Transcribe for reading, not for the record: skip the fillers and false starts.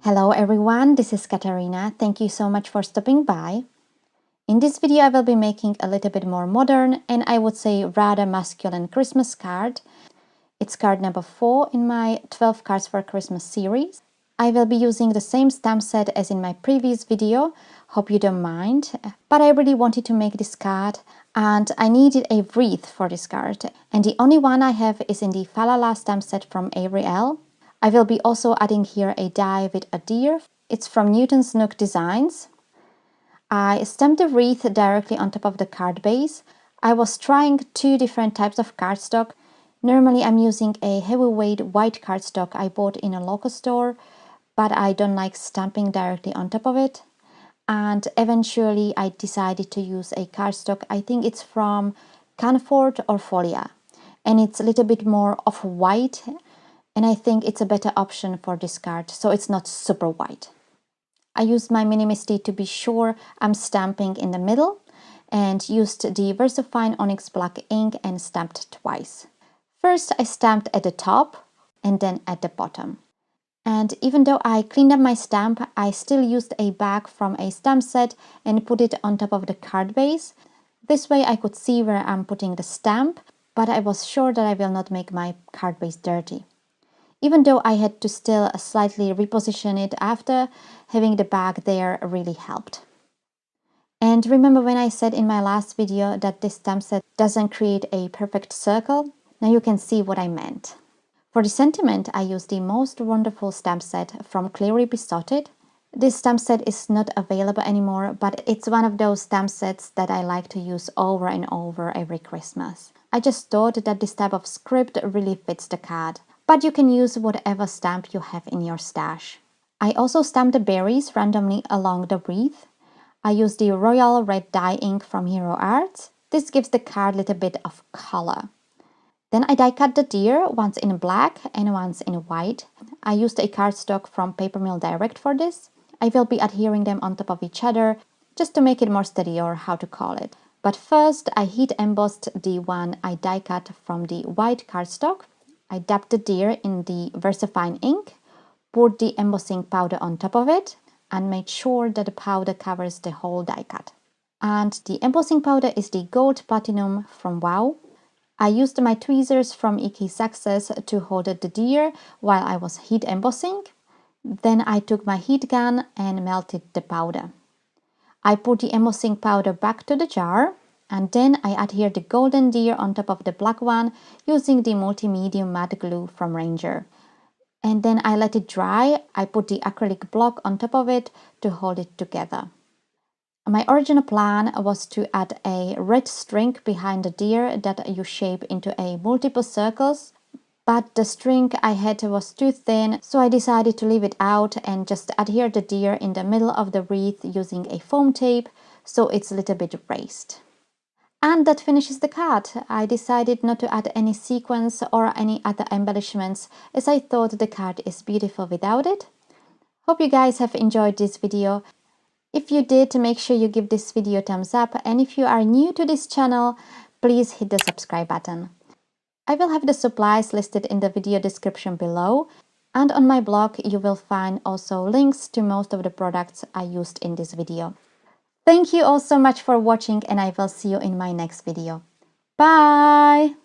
Hello everyone, this is Katarina. Thank you so much for stopping by. In this video I will be making a little bit more modern and I would say rather masculine Christmas card. It's card number 4 in my 12 cards for Christmas series. I will be using the same stamp set as in my previous video, hope you don't mind. But I really wanted to make this card and I needed a wreath for this card. And the only one I have is in the Falala stamp set from Avery Elle. I will be also adding here a die with a deer. It's from Newton's Nook Designs. I stamped the wreath directly on top of the card base. I was trying 2 different types of cardstock. Normally I'm using a heavyweight white cardstock I bought in a local store, but I don't like stamping directly on top of it. And eventually I decided to use a cardstock, I think it's from Comfort or Folia. And it's a little bit more of white. And I think it's a better option for this card, so it's not super white. I used my mini MISTI to be sure I'm stamping in the middle and used the VersaFine Onyx Black ink and stamped twice. First I stamped at the top and then at the bottom. And even though I cleaned up my stamp, I still used a bag from a stamp set and put it on top of the card base. This way I could see where I'm putting the stamp, but I was sure that I will not make my card base dirty. Even though I had to still slightly reposition it after, having the bag there really helped. And remember when I said in my last video that this stamp set doesn't create a perfect circle? Now you can see what I meant. For the sentiment, I used the Most Wonderful stamp set from Clearly Besotted. This stamp set is not available anymore, but it's one of those stamp sets that I like to use over and over every Christmas. I just thought that this type of script really fits the card. But you can use whatever stamp you have in your stash. I also stamped the berries randomly along the wreath. I used the Royal Red dye ink from Hero Arts. This gives the card a little bit of color. Then I die cut the deer, once in black and once in white. I used a cardstock from Paper Mill Direct for this. I will be adhering them on top of each other, just to make it more steady, or how to call it. But first I heat embossed the one I die cut from the white cardstock. I dabbed the deer in the VersaFine ink, poured the embossing powder on top of it, and made sure that the powder covers the whole die cut. And the embossing powder is the Gold Platinum from WOW. I used my tweezers from Icky Success to hold the deer while I was heat embossing. Then I took my heat gun and melted the powder. I put the embossing powder back to the jar. And then I adhered the golden deer on top of the black one using the multi-medium matte glue from Ranger. And then I let it dry. I put the acrylic block on top of it to hold it together. My original plan was to add a red string behind the deer that you shape into a multiple circles. But the string I had was too thin, so I decided to leave it out and just adhere the deer in the middle of the wreath using a foam tape, so it's a little bit raised. And that finishes the card. I decided not to add any sequins or any other embellishments as I thought the card is beautiful without it. Hope you guys have enjoyed this video. If you did, make sure you give this video a thumbs up, and if you are new to this channel, please hit the subscribe button. I will have the supplies listed in the video description below, and on my blog you will find also links to most of the products I used in this video. Thank you all so much for watching, and I will see you in my next video. Bye!